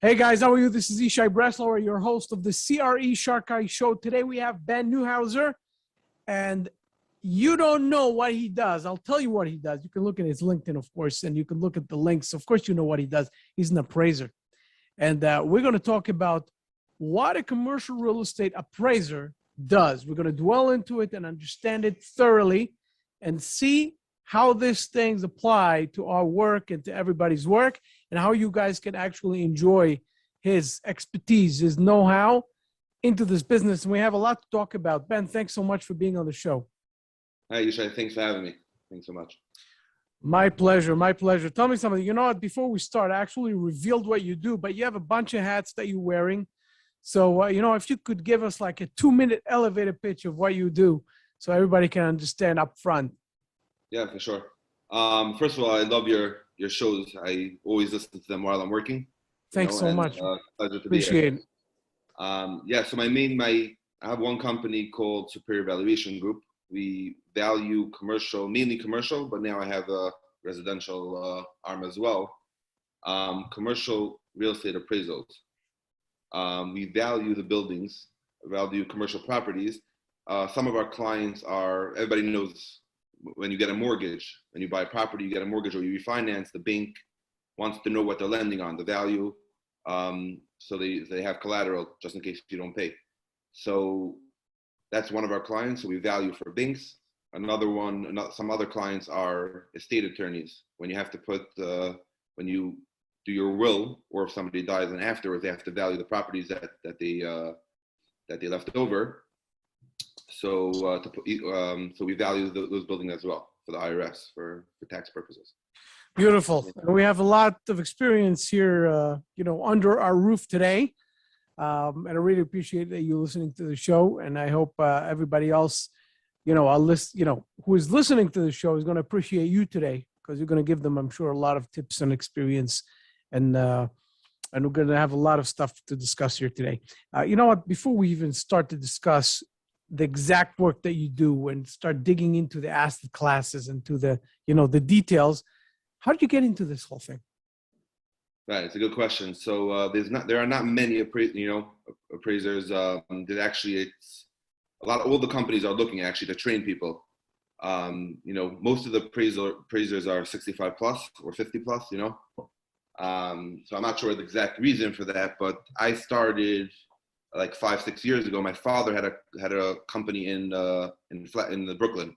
Hey guys, how are you? This is Ishai Breslauer, your host of the CRE SharkEye Show. Today we have Ben Neuhauser, and you don't know what he does. I'll tell you what he does. You can look at his LinkedIn, of course, and you can look at the links. Of course, you know what he does. He's an appraiser. And we're going to talk about what a commercial real estate appraiser does. We're going to dwell into it and understand it thoroughly and see how these things apply to our work and to everybody's work, and how you guys can actually enjoy his expertise, his know-how into this business. And we have a lot to talk about. Ben, thanks so much for being on the show. Hi, Yishai. Thanks for having me. Thanks so much. My pleasure. My pleasure. Tell me something. You know what? Before we start, I actually revealed what you do, but you have a bunch of hats that you're wearing. So, if you could give us like a 2-minute elevator pitch of what you do so everybody can understand up front. Yeah, for sure. First of all, I love your shows. I always listen to them while I'm working. Thanks so much. Pleasure to Appreciate it. So I have one company called Superior Valuation Group. We value commercial, mainly commercial, but now I have a residential arm as well. Commercial real estate appraisals. We value the buildings, value commercial properties. Some of our clients everybody knows, when you get a mortgage, when you buy a property, you get a mortgage or you refinance, the bank wants to know what they're lending on, the value. So they have collateral just in case you don't pay. So that's one of our clients. So we value for banks. Some other clients are estate attorneys. When you have to when you do your will, or if somebody dies and afterwards, they have to value the properties that they left over. So we value those buildings as well for the IRS for tax purposes. Beautiful. We have a lot of experience here, under our roof today. And I really appreciate that you listening to the show. And I hope everybody else, who is listening to the show is going to appreciate you today, because you're going to give them, I'm sure, a lot of tips and experience. And we're going to have a lot of stuff to discuss here today. You know what? Before we even start to discuss the exact work that you do and start digging into the asset classes and to the details, how did you get into this whole thing? Right, it's a good question. So there are not many appraisers. It's a lot. All the companies are looking actually to train people. Most of the appraisers are 65 plus or 50 plus. So I'm not sure the exact reason for that, but I started like 5-6 years ago. My father had a company in Brooklyn,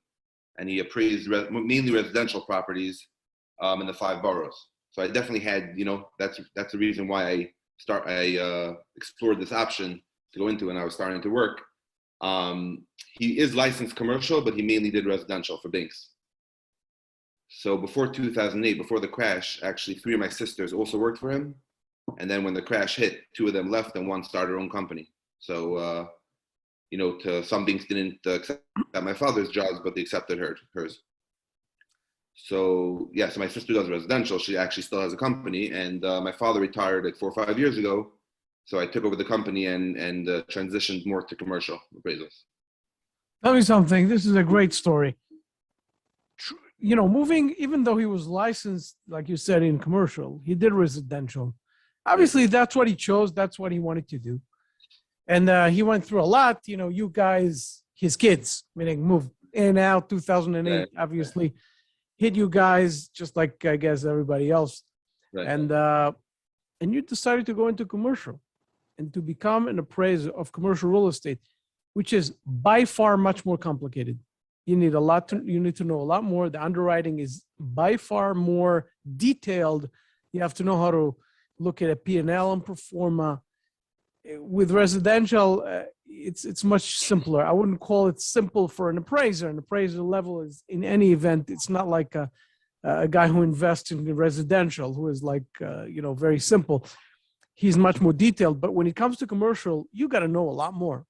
and he appraised mainly residential properties in the 5 boroughs. So I definitely had, that's the reason why I explored this option to go into when I was starting to work. He is licensed commercial, but he mainly did residential for banks. So before 2008, before the crash, actually 3 of my sisters also worked for him. And then when the crash hit, 2 of them left and 1 started her own company. So, some banks didn't accept my father's jobs, but they accepted hers. So my sister does residential. She actually still has a company, and my father retired like 4 or 5 years ago. So I took over the company and transitioned more to commercial appraisals. Tell me something. This is a great story. Moving, even though he was licensed, like you said, in commercial, he did residential. Obviously, that's what he chose. That's what he wanted to do. And he went through a lot. You guys, his kids, meaning moved in and out, 2008, obviously. Hit you guys just like, I guess, everybody else. Right. And you decided to go into commercial and to become an appraiser of commercial real estate, which is by far much more complicated. You need to know a lot more. The underwriting is by far more detailed. You have to know how to look at a P&L and pro forma. With residential, it's much simpler. I wouldn't call it simple for an appraiser. An appraiser level is, in any event, it's not like a guy who invests in residential, who is like, very simple. He's much more detailed. But when it comes to commercial, you got to know a lot more.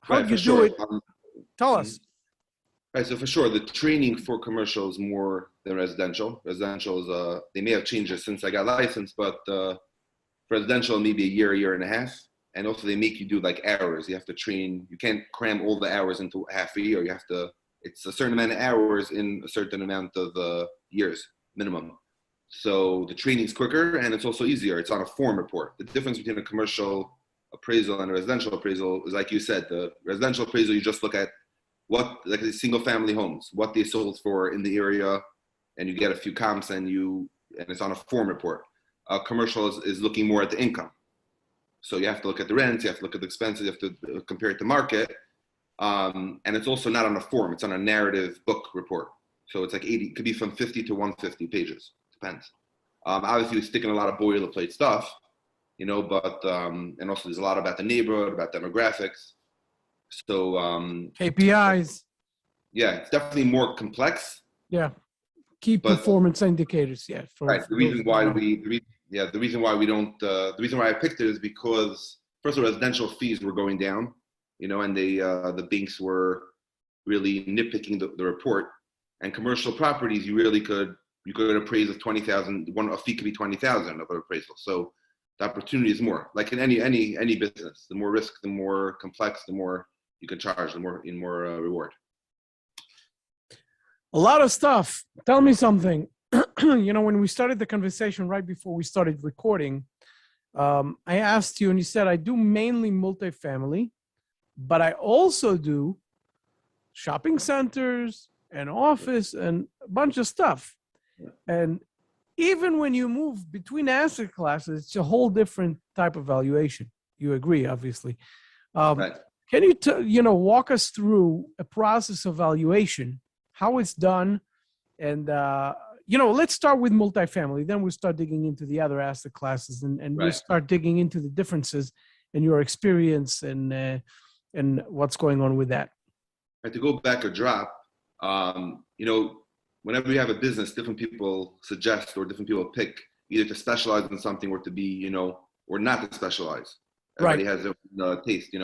How do you do it? Tell us. Right, so for sure, the training for commercial is more than residential. Residential is, they may have changed it since I got licensed, but residential maybe a year and a half. And also they make you do like hours. You have to train. You can't cram all the hours into half a year. It's a certain amount of hours in a certain amount of years minimum. So the training is quicker and it's also easier. It's on a form report. The difference between a commercial appraisal and a residential appraisal is, like you said, the residential appraisal, you just look at what, like the single family homes, what they sold for in the area, and you get a few comps and it's on a form report. Commercial is looking more at the income. So you have to look at the rents, you have to look at the expenses, you have to compare it to market. And it's also not on a form, it's on a narrative book report. So it's like 80, it could be from 50 to 150 pages, depends. Obviously we stick in a lot of boilerplate stuff, you know, but, and also there's a lot about the neighborhood, about demographics. So KPIs. yeah, it's definitely more complex. Yeah. Key performance indicators. Yeah. Right. The reason why we don't, the reason why I picked it is because first of all, residential fees were going down, you know, and the banks were really nitpicking the report. And commercial properties, you could appraise of 20,000. A fee could be 20,000 of an appraisal. So the opportunity is more. Like in any business, the more risk, the more complex, the more you can charge, the more reward. A lot of stuff. Tell me something. You know, when we started the conversation right before we started recording, I asked you and you said, I do mainly multifamily, but I also do shopping centers and office and a bunch of stuff. Yeah. And even when you move between asset classes, it's a whole different type of valuation. You agree, obviously. Right. Can you walk us through a process of valuation, how it's done? And, let's start with multifamily. Then we'll start digging into the other asset classes and Right. we'll start digging into the differences in your experience and what's going on with that. Right, to go back a drop, whenever you have a business, different people suggest or different people pick either to specialize in something or to be, or not to specialize. Everybody has their taste,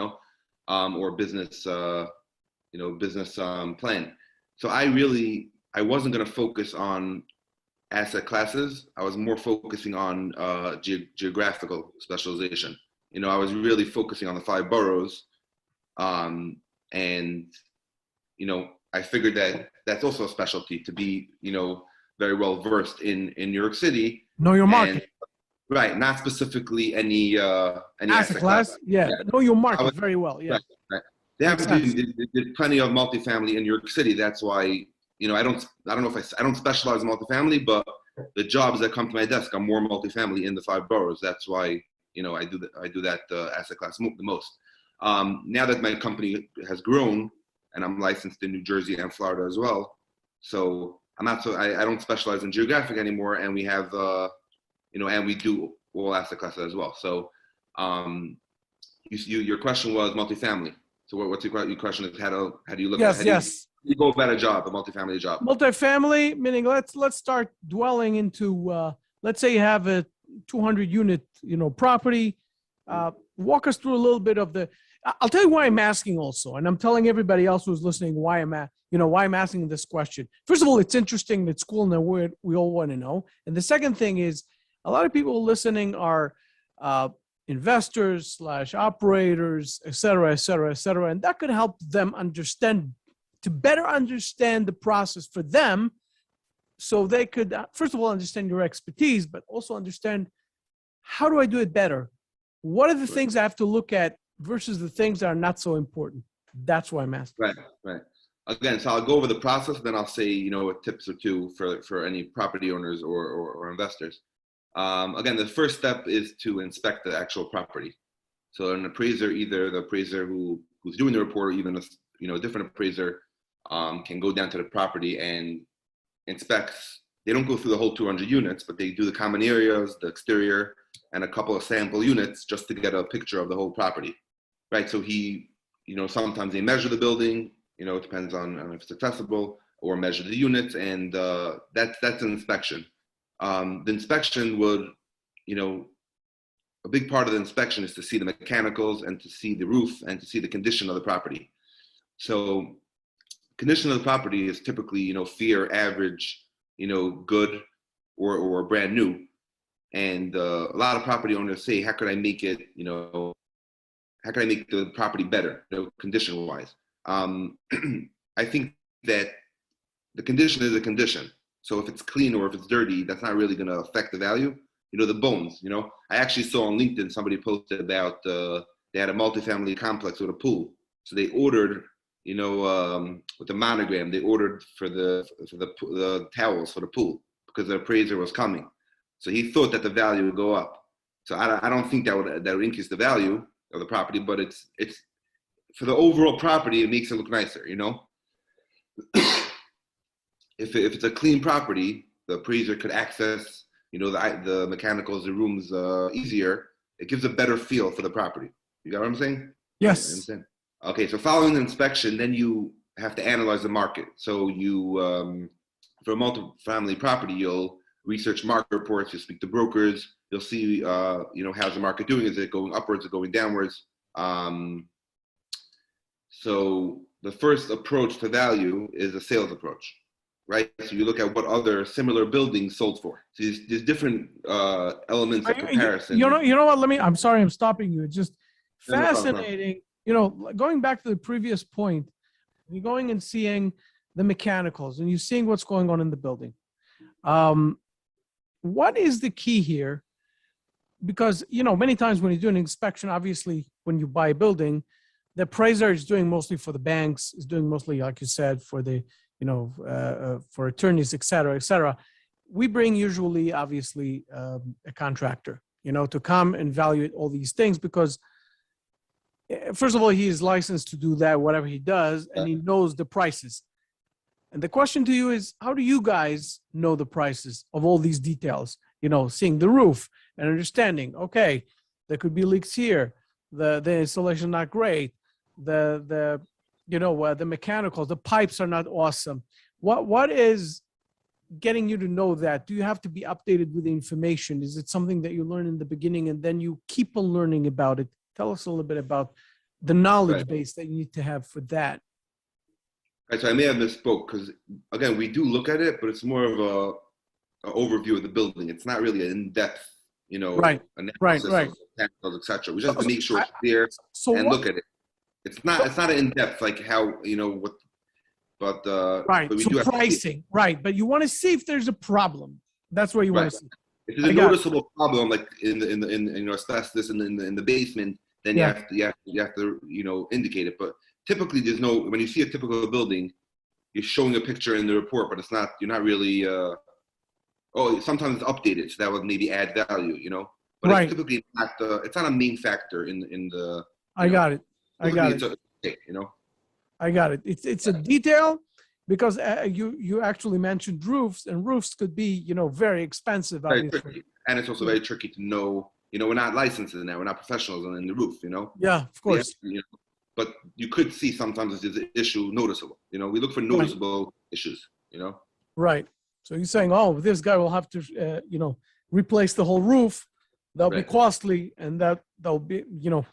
or business, business plan. So I wasn't going to focus on asset classes. I was more focusing on geographical specialization. I was really focusing on the 5 boroughs. I figured that that's also a specialty to be, very well versed in New York City. Know your market. Right, not specifically any asset class. Yeah, know your market very well. Yeah. Right. They have there's plenty of multifamily in New York City. That's why, I don't specialize in multifamily, but the jobs that come to my desk are more multifamily in the 5 boroughs. That's why, I do that asset class the most. Now that my company has grown and I'm licensed in New Jersey and Florida as well, so I don't specialize in geographic anymore, and we have and we do all asset classes as well. So your question was multifamily. So what's your question is how do you look at you go about a multifamily job? Multifamily, meaning let's start dwelling into let's say you have a 200 unit property. Walk us through a little bit of I'll tell you why I'm asking also, and I'm telling everybody else who's listening why I'm asking this question. First of all, it's interesting, it's cool, and we all want to know. And the second thing is, a lot of people listening are investors / operators, et cetera, and that could help them better understand the process for them, so they could first of all understand your expertise, but also understand, how do I do it better? What are the things I have to look at versus the things that are not so important? That's why I'm asking. Right. Again, so I'll go over the process, then I'll say, tips or two for any property owners or investors. Again, the first step is to inspect the actual property. So an appraiser, either the appraiser who's doing the report, or even a different appraiser, can go down to the property and inspects. They don't go through the whole 200 units, but they do the common areas, the exterior, and a couple of sample units just to get a picture of the whole property, right? So sometimes they measure the building, it depends on if it's accessible, or measure the units, and that's an inspection. The inspection would, a big part of the inspection is to see the mechanicals and to see the roof and to see the condition of the property. So condition of the property is typically, fair, average, good, or brand new. And a lot of property owners say, how could I make it, how can I make the property better, condition-wise? I think that the condition is a condition. So if it's clean or if it's dirty, that's not really going to affect the value. The bones. I actually saw on LinkedIn somebody posted about they had a multifamily complex with a pool. So they ordered, with the monogram, they ordered for the towels for the pool because the appraiser was coming. So he thought that the value would go up. So I don't think that would increase the value of the property, but it's for the overall property, it makes it look nicer. If it's a clean property, the appraiser could access, the mechanicals, the rooms easier. It gives a better feel for the property. You got what I'm saying? Yes. I understand. Okay, so following the inspection, then you have to analyze the market. So you, for a multifamily property, you'll research market reports, you'll speak to brokers, you'll see, how's the market doing? Is it going upwards or going downwards? So the first approach to value is a sales approach, right? So you look at what other similar buildings sold for. So there's different elements of comparison. You know what? I'm sorry, I'm stopping you. It's just No, no problem, fascinating. Going back to the previous point, you're going and seeing the mechanicals and you're seeing what's going on in the building. What is the key here? Because, many times when you do an inspection, obviously, when you buy a building, the appraiser is doing mostly for the banks, is doing mostly, like you said, for the, for attorneys, et cetera. We bring usually, obviously, a contractor, to come and evaluate all these things because, first of all, he is licensed to do that, whatever he does, and he knows the prices. And the question to you is, how do you guys know the prices of all these details? Seeing the roof and understanding, okay, there could be leaks here, the installation not great, the mechanicals, the pipes are not awesome. What is getting you to know that? Do you have to be updated with the information? Is it something that you learn in the beginning and then you keep on learning about it? Tell us a little bit about the knowledge base that you need to have for that. Right, so I may have misspoke because, again, we do look at it, but it's more of an overview of the building. It's not really an in-depth, analysis of technicals, et cetera. We just have to make sure it's there and look at it. It's not an in-depth like how, but right. But we so do have pricing, right? But you want to see if there's a problem. That's what you want to see. If there's a noticeable problem, like in asbestos in the basement, then you have to indicate it. But typically, there's no. When you see a typical building, you're showing a picture in the report, but it's not. You're not really. Sometimes it's updated, so that would maybe add value, But it's typically not. It's not a main factor in the. I got it. I got it. It's a detail because you actually mentioned roofs, and roofs could be very expensive. Very tricky. And it's also very tricky to know. We're not licensed in that. We're not professionals in the roof. Yeah, of course. But you could see sometimes there's an issue noticeable. We look for noticeable issues. Right. So you're saying, this guy will have to, replace the whole roof. That'll be costly, and that'll be,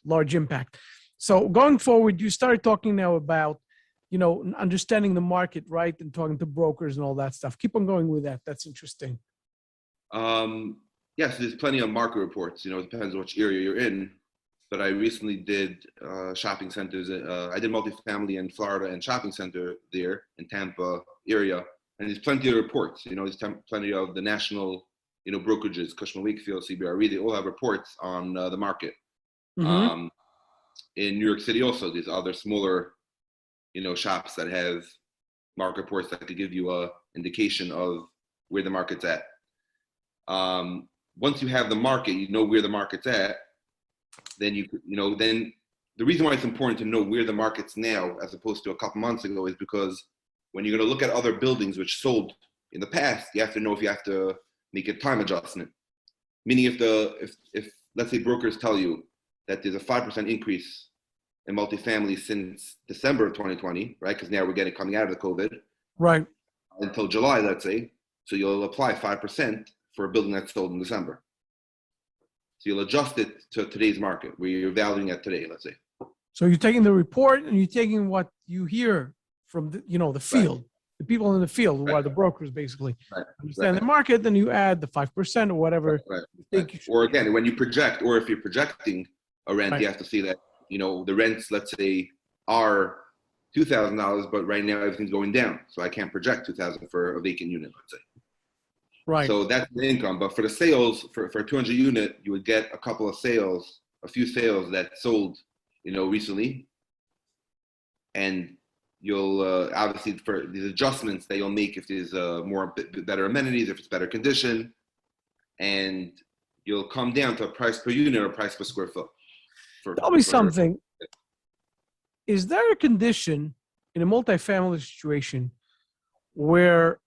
large impact. So going forward, you started talking now about, understanding the market, right, and talking to brokers and all that stuff. Keep on going with that. That's interesting. Yes, there's plenty of market reports. It depends on which area you're in. But I recently did shopping centers. I did multifamily in Florida and shopping center there in Tampa area. And there's plenty of reports. There's plenty of the national, brokerages, Cushman Wakefield, CBRE. They all have reports on the market. Mm-hmm. In New York City also, there's other smaller, shops that have market reports that could give you a indication of where the market's at. Once you have the market, where the market's at, then then the reason why it's important to know where the market's now as opposed to a couple months ago is because when you're going to look at other buildings which sold in the past, you have to know if you have to make a time adjustment. Meaning if let's say brokers tell you that there's a 5% increase in multifamily since December of 2020, right? Because now we're coming out of the COVID. Right. Until July, let's say. So you'll apply 5% for a building that's sold in December. So you'll adjust it to today's market, where you're valuing at today, let's say. So you're taking the report and you're taking what you hear from the field, the people in the field who are the brokers, basically. Understand the market, then you add the 5% or whatever. Or again, when you project, or if you're projecting a rent, you have to see that, the rents, let's say, are $2,000, but right now everything's going down. So I can't project $2,000 for a vacant unit, let's say. Right. So that's the income. But for the sales, for a 200 unit, you would get a couple of sales, a few sales that sold, recently. And you'll obviously for these adjustments that you'll make if there's better amenities, if it's better condition, and you'll come down to a price per unit or price per square foot. Tell me something. Is there a condition in a multifamily situation where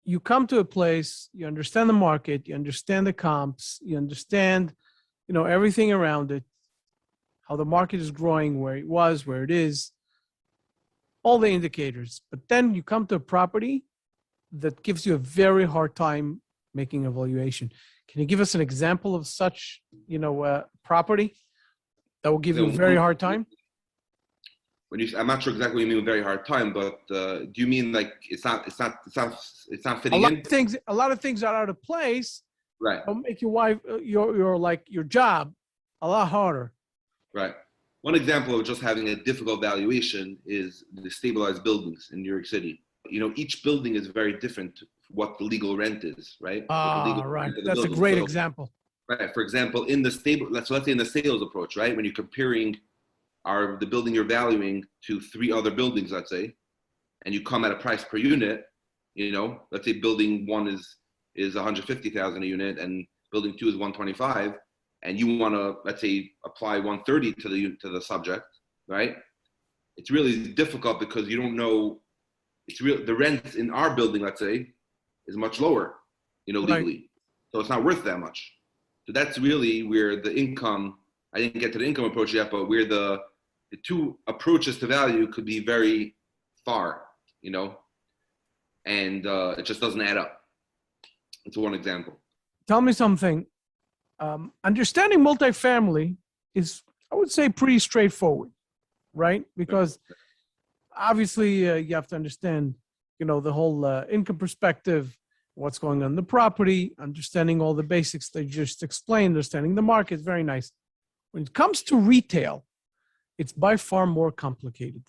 you come to a place, you understand the market, you understand the comps, you understand, everything around it, how the market is growing, where it was, where it is, all the indicators. But then you come to a property that gives you a very hard time making a valuation. Can you give us an example of such, property that will give you a very hard time? I'm not sure exactly what you mean with very hard time, but do you mean like it's not fitting in? A lot of things are out of place. Right. It'll make your wife, your job a lot harder. Right. One example of just having a difficult valuation is the stabilized buildings in New York City. Each building is very different what the legal rent is, right? Right. That's a great example. Right. For example, let's say in the sales approach, right? When you're comparing the building you're valuing to 3 other buildings, let's say, and you come at a price per unit, let's say building 1 is 150,000 a unit and building 2 is 125, and you want to, let's say, apply 130 to the subject, right? It's really difficult because you don't know. The rent in our building, let's say, is much lower, legally, right. So it's not worth that much. So that's really where the income. I didn't get to the income approach yet, but where the 2 approaches to value could be very far, and it just doesn't add up. It's one example. Tell me something. Understanding multifamily is, I would say, pretty straightforward, right? Because obviously you have to understand, the whole income perspective, what's going on in the property, understanding all the basics they just explained, understanding the market, very nice. When it comes to retail, it's by far more complicated.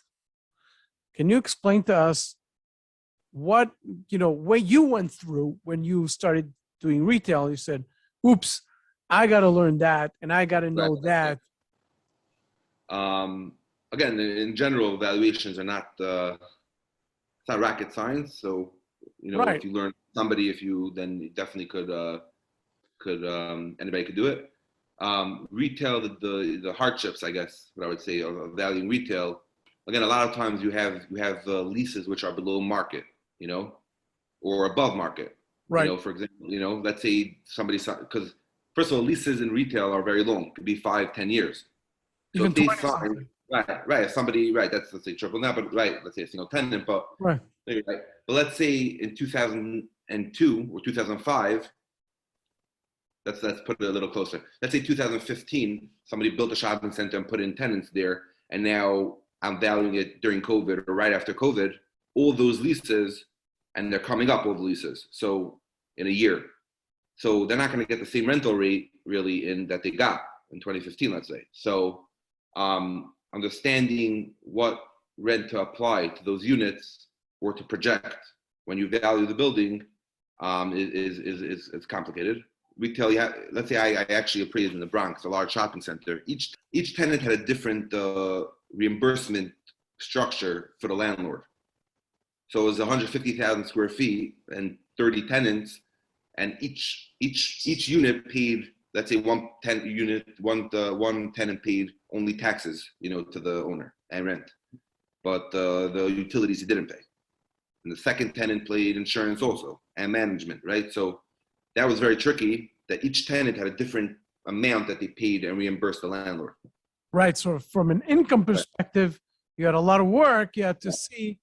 Can you explain to us what you went through when you started doing retail? You said, oops, I got to learn that and I got to know that. Again, in general, valuations are not, it's not rocket science. So, right. If you learn somebody, then you definitely anybody could do it. Retail, the hardships, I guess, what I would say of valuing retail. Again, a lot of times you have leases which are below market, or above market. Right. For example, let's say because first of all, leases in retail are very long, could be 5-10 years. So even if they sign, right, somebody, right, that's, let's say triple net, but right, let's say a single tenant, but right. But let's say in 2002 or 2005. Let's put it a little closer. Let's say 2015, somebody built a shopping center and put in tenants there, and now I'm valuing it during COVID or right after COVID, all those leases, and they're coming up, all the leases. So in a year. So they're not going to get the same rental rate really that they got in 2015, let's say. So understanding what rent to apply to those units or to project when you value the building is complicated. Retail, let's say I actually appraised in the Bronx, a large shopping center. Each tenant had a different reimbursement structure for the landlord. So it was 150,000 square feet and 30 tenants, and each unit paid, let's say one tenant paid only taxes, to the owner and rent, but the utilities he didn't pay. And the second tenant paid insurance also and management, right? So that was very tricky, that each tenant had a different amount that they paid and reimbursed the landlord. Right. So from an income perspective, you had a lot of work. You had to see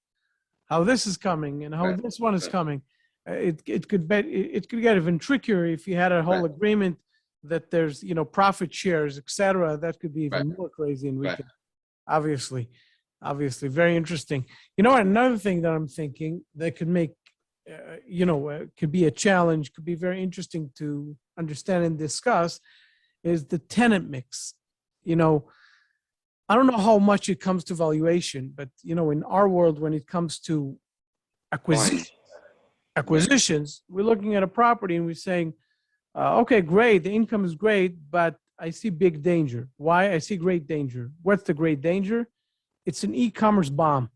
how this is coming and how this one is coming. It could get even trickier if you had a whole agreement that there's, profit shares, et cetera. That could be even more crazy in retail. Obviously, very interesting. Another thing that I'm thinking that could make, could be a challenge, could be very interesting to understand and discuss is the tenant mix. I don't know how much it comes to valuation, but, in our world, when it comes to acquisitions, we're looking at a property and we're saying, okay, great, the income is great, but I see big danger. Why? I see great danger. What's the great danger? It's an e-commerce bomb,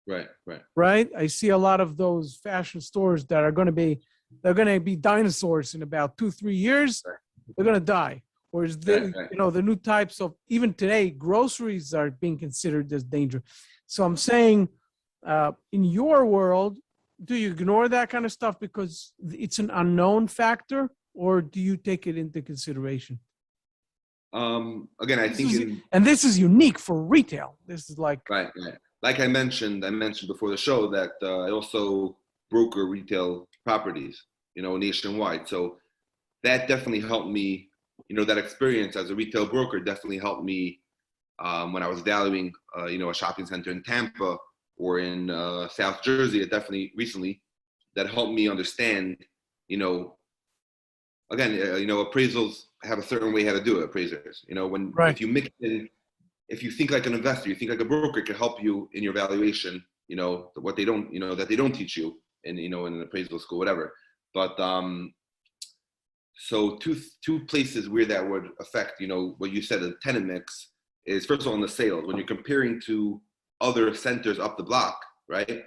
Right, right, right? I see a lot of those fashion stores that are going to be, they're going to be dinosaurs in about 2-3 years. right, They're going to die. Whereas right, right. the new types of, even today, groceries are being considered as danger. So I'm saying, in your world, do you ignore that kind of stuff because it's an unknown factor, or do you take it into consideration? Again, I think And this is unique for retail. This is like, right, right. Like I mentioned before the show that I also broker retail properties, nationwide. So that definitely helped me. That experience as a retail broker definitely helped me when I was valuing, a shopping center in Tampa or in South Jersey. It definitely recently that helped me understand, again, appraisals have a certain way how to do it. Appraisers, right. if you mix in, if you think like an investor, you think like a broker, it can help you in your valuation. What they don't, that they don't teach you in an appraisal school, whatever. But so two places where that would affect, what you said, the tenant mix is first of all in the sales when you're comparing to other centers up the block, right?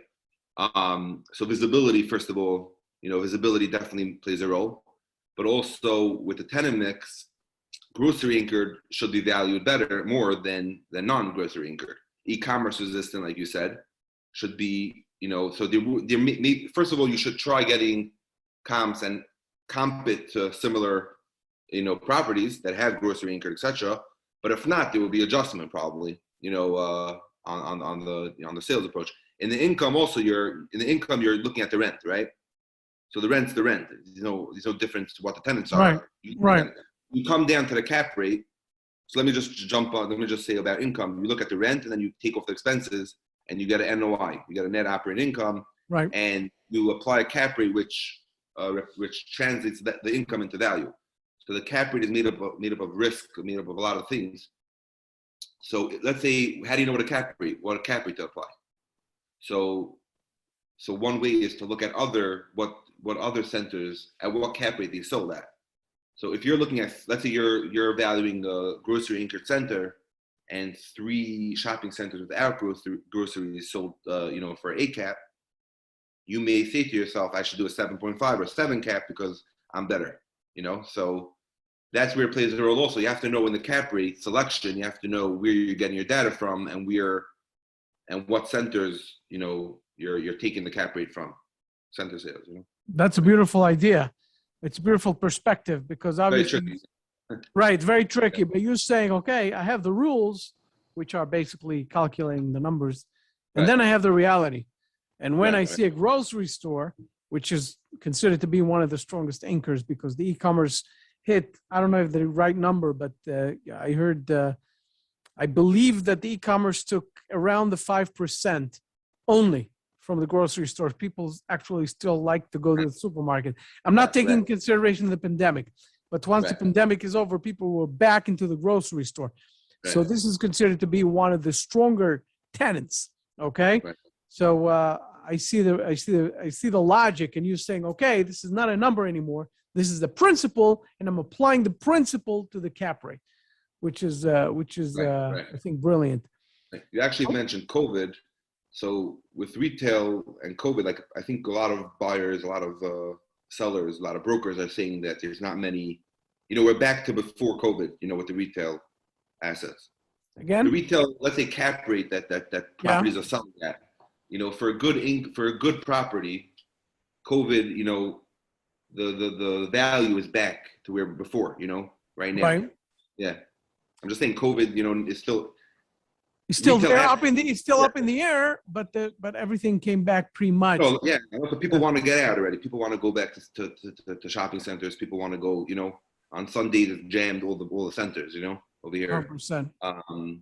So visibility, first of all, visibility definitely plays a role, but also with the tenant mix, grocery anchored should be valued more than non-grocery anchored. E-commerce resistant, like you said, should be, so first of all, you should try getting comps and comp it to similar, properties that have grocery anchored, etc. But if not, there will be adjustment probably, on the sales approach. In the income also, you're looking at the rent, right? So the rent's the rent. There's no difference to what the tenants are. Right. Right. You come down to the cap rate. So let me just say about income. You look at the rent and then you take off the expenses and you get an NOI. You get a net operating income. Right. And you apply a cap rate which translates the income into value. So the cap rate is made up of risk, made up of a lot of things. So let's say, how do you know what a cap rate to apply? So one way is to look at what other centers at what cap rate they sold at. So if you're looking at, let's say you're valuing a grocery anchored center and 3 shopping centers without groceries sold, for 8 cap, you may say to yourself, I should do a 7.5 or 7 cap because I'm better, So that's where it plays a role also. You have to know in the cap rate selection, you have to know where you're getting your data from and what centers, you're taking the cap rate from, center sales, That's a beautiful idea. It's a beautiful perspective because obviously, very tricky. right, very tricky. But you're saying, okay, I have the rules, which are basically calculating the numbers, and then I have the reality. And when I see a grocery store, which is considered to be one of the strongest anchors because the e-commerce hit, I don't know if the right number, but I heard, I believe that the e-commerce took around the 5% only from the grocery stores. People actually still like to go to the supermarket. I'm not taking into consideration the pandemic, but once the pandemic is over, people were back into the grocery store. Right. So this is considered to be one of the stronger tenants. Okay. Right. So I see the logic, and you're saying, okay, this is not a number anymore. This is the principle, and I'm applying the principle to the cap rate, which is I think brilliant. You actually mentioned COVID. So with retail and COVID, like I think a lot of buyers, a lot of sellers, a lot of brokers are saying that there's not many, we're back to before COVID, with the retail assets. Again, the retail, let's say cap rate that properties are selling at, for a good property, COVID, the value is back to where before, right now. Right. Yeah. I'm just saying COVID, is still. It's still there up in the air, but everything came back pretty much. Oh yeah, but people want to get out already. People want to go back to shopping centers. People want to go, on Sundays it's jammed all the centers, over here. 100%.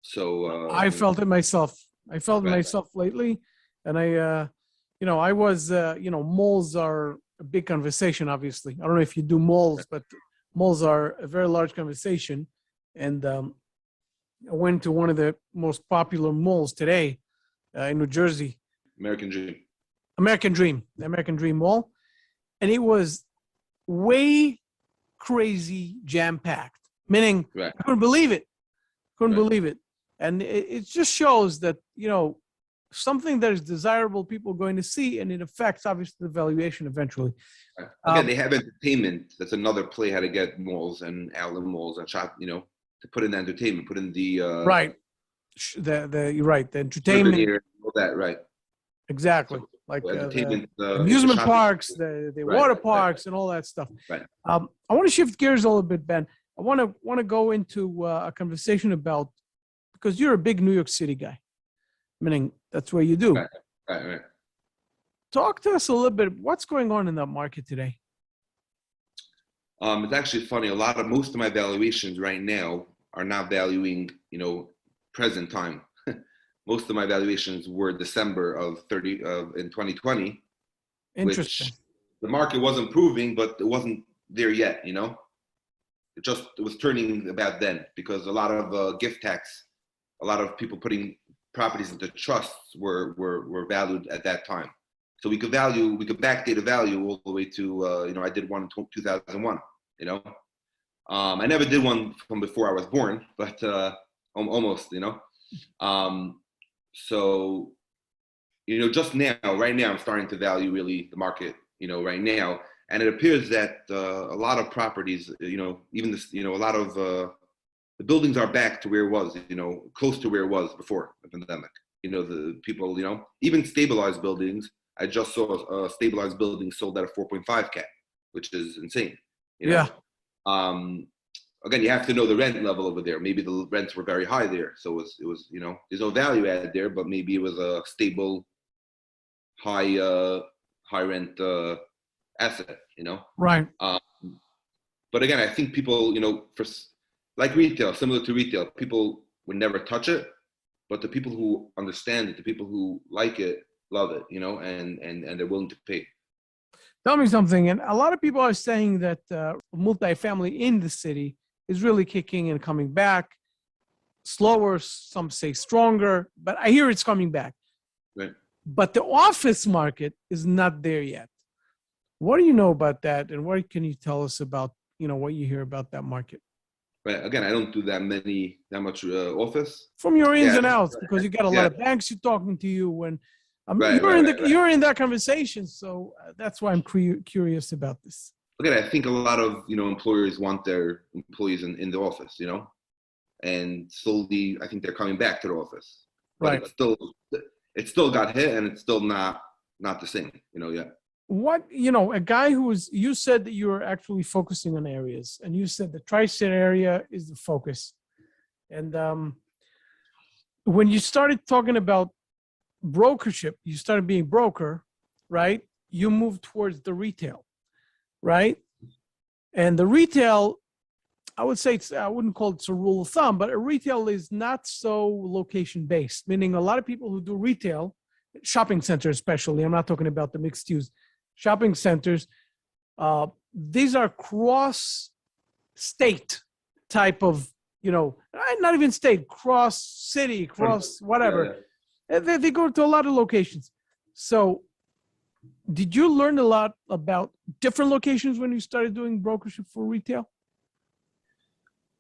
So I felt it myself. Lately, and I was, malls are a big conversation. Obviously, I don't know if you do malls, but malls are a very large conversation, and I went to one of the most popular malls today in New Jersey. American Dream. The American Dream Mall, and it was way crazy jam packed. Meaning, Right. I couldn't believe it. Couldn't Right. believe it, and it just shows that something that is desirable, people are going to see, and it affects obviously the valuation eventually. Right. Again, they have entertainment. That's another play how to get malls and outlet malls and shop. To put in the entertainment, put in the Right. You're right. The entertainment. souvenir, all that. Right. Exactly. So, Like entertainment, the amusement shopping. parks, the Right, water right. parks, and all that stuff. Right. I want to shift gears a little bit, Ben. I want to go into a conversation about, because you're a big New York City guy, meaning that's where you do. Right. Right. Talk to us a little bit. What's going on in that market today? It's actually funny. Most of my valuations right now are not valuing, present time. Most of my valuations were December in 2020, Interesting. which the market was improving, but it wasn't there yet. It was turning about then because a lot of gift tax, a lot of people putting properties into trusts were valued at that time. So we could backdate a value all the way to, I did one in 2001, I never did one from before I was born, but almost, so, just now, right now, I'm starting to value really the market, right now. And it appears that a lot of properties, even this, a lot of the buildings are back to where it was, close to where it was before the pandemic. The people, even stabilized buildings. I just saw a stabilized building sold at a 4.5 cap, which is insane. Yeah. Again, you have to know the rent level over there. Maybe the rents were very high there, so it was there's no value added there, but maybe it was a stable, high rent asset. Right. But again, I think people, for like retail, similar to retail, people would never touch it, but the people who understand it, the people who like it, love it, and they're willing to pay. Tell me something. And a lot of people are saying that multifamily in the city is really kicking and coming back slower. Some say stronger, but I hear it's coming back. Right. But the office market is not there yet. What do you know about that? And what can you tell us about, what you hear about that market? Right. Again, I don't do that much office. From your ins and outs, because you got a lot of banks who talking to you when you're in that conversation. So that's why I'm curious about this. Again, I think a lot of, employers want their employees in the office, and slowly I think they're coming back to the office. But right. It still got hit, and it's still not the same, yet. What, a guy you said that you were actually focusing on areas, and you said the tri-state area is the focus. And when you started talking about brokership, you started being broker, right? You moved towards the retail, right? And the retail, I would say I wouldn't call it a rule of thumb, but a retail is not so location based, meaning a lot of people who do retail, shopping centers especially, I'm not talking about the mixed use, shopping centers, these are cross state type of, not even state, cross city, cross whatever. Yeah. They go to a lot of locations. So did you learn a lot about different locations when you started doing brokership for retail?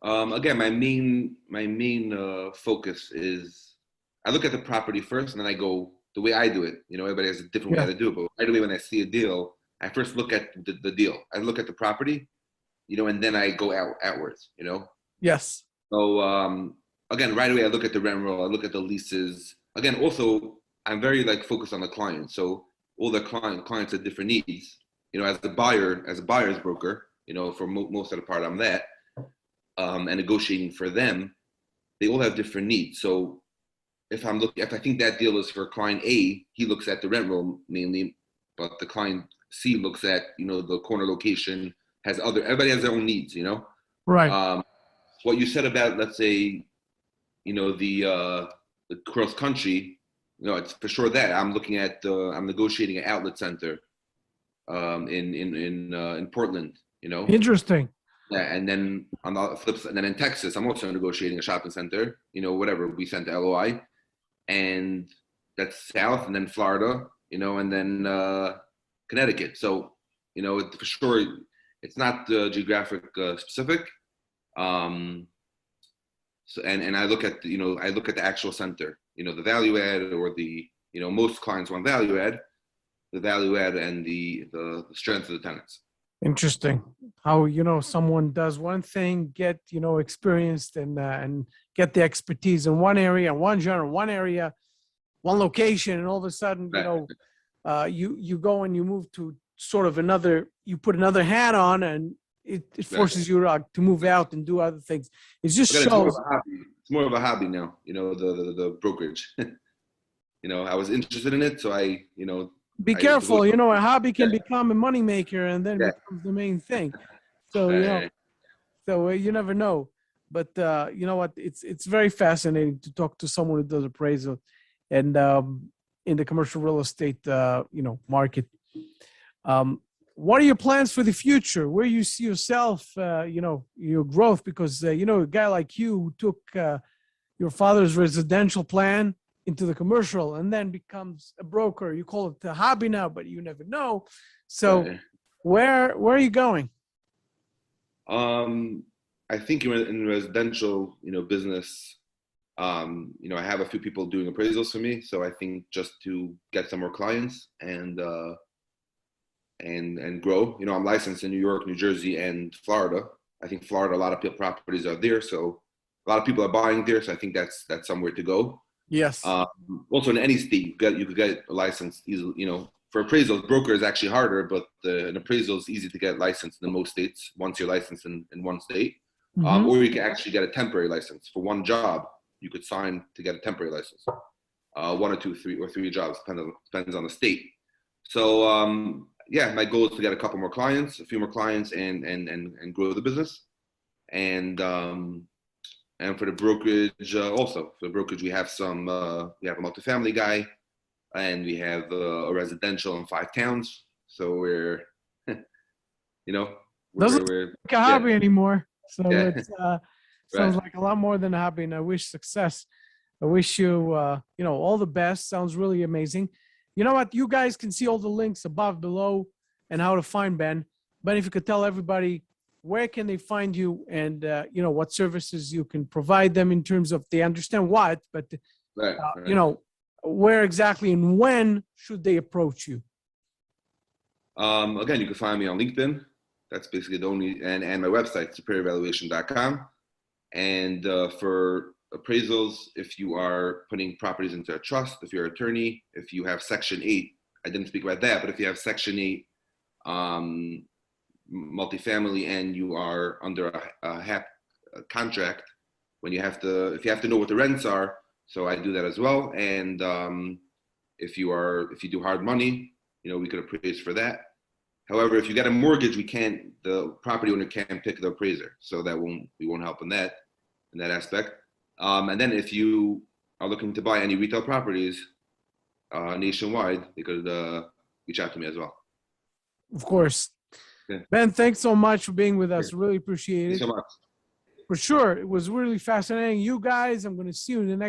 Again, my main focus is I look at the property first, and then I go the way I do it. Everybody has a different way to do it, but right away when I see a deal, I first look at the deal. I look at the property, and then I go outwards. Yes. So again, right away I look at the rent roll, I look at the leases. Again, also I'm very focused on the client. So all the clients have different needs. As a buyer's broker, for most of the part I'm that, and negotiating for them, they all have different needs. So if I think that deal is for client A, he looks at the rent roll mainly, but the client C looks at, the corner location, everybody has their own needs, Right. What you said about, let's say, the cross country, it's for sure that I'm looking at, I'm negotiating an outlet center, in Portland, Interesting. Yeah, and then on the flip side, and then in Texas, I'm also negotiating a shopping center, whatever we sent to LOI, and that's south, and then Florida, and then Connecticut. So, for sure, it's not geographic specific. So, and I look at the actual center, the value add or most clients want value add, the value add and the strength of the tenants. Interesting. How, someone does one thing, get, experienced and get the expertise in one area, one genre, one area, one location, and all of a sudden, you go and you move to sort of you put another hat on, and it forces you to move out and do other things. It just shows. It's more of a hobby now, the brokerage. I was interested in it, so be careful, a hobby can become a moneymaker and then becomes the main thing. So, so you never know. But you know what? It's very fascinating to talk to someone who does appraisal and in the commercial real estate, market. What are your plans for the future? Where you see yourself, your growth? Because, a guy like you who took your father's residential plan into the commercial and then becomes a broker. You call it a hobby now, but you never know. So where are you going? I think in residential, business, I have a few people doing appraisals for me. So I think just to get some more clients and grow. I'm licensed in New York, New Jersey, and Florida. I think Florida, a lot of properties are there, so a lot of people are buying there. So I think that's somewhere to go. Yes. Also, in any state, you could get a license easily. For appraisals, broker is actually harder, but an appraisal is easy to get licensed in most states once you're licensed in one state. Mm-hmm. Or you can actually get a temporary license for one job. You could sign to get a temporary license. 1 or 2, 3 or 3 jobs depends on the state. So my goal is to get a couple more clients, a few more clients, and grow the business. And for the brokerage, also for the brokerage, we have we have a multifamily guy, and we have a residential in 5 towns. So we're, doesn't we're like a hobby anymore. So it's sounds Right. like a lot more than a hobby. And I wish success. I wish you, all the best. Sounds really amazing. You know what? You guys can see all the links above, below, and how to find Ben. But if you could tell everybody, where can they find you, and what services you can provide them in terms of they understand what, but Right. where exactly and when should they approach you? Again, you can find me on LinkedIn. That's basically the only, and my website, superiorevaluation.com. And for appraisals, if you are putting properties into a trust, if you're an attorney, if you have Section 8, I didn't speak about that, but if you have Section 8 multifamily and you are under a contract, if you have to know what the rents are, so I do that as well. And if you do hard money, we could appraise for that. However, if you get a mortgage, the property owner can't pick the appraiser, so we won't help in that aspect. And then if you are looking to buy any retail properties nationwide, you could reach out to me as well. Of course. Yeah. Ben, thanks so much for being with us. Really appreciate it. Thank you so much. For sure. It was really fascinating. You guys, I'm going to see you in the next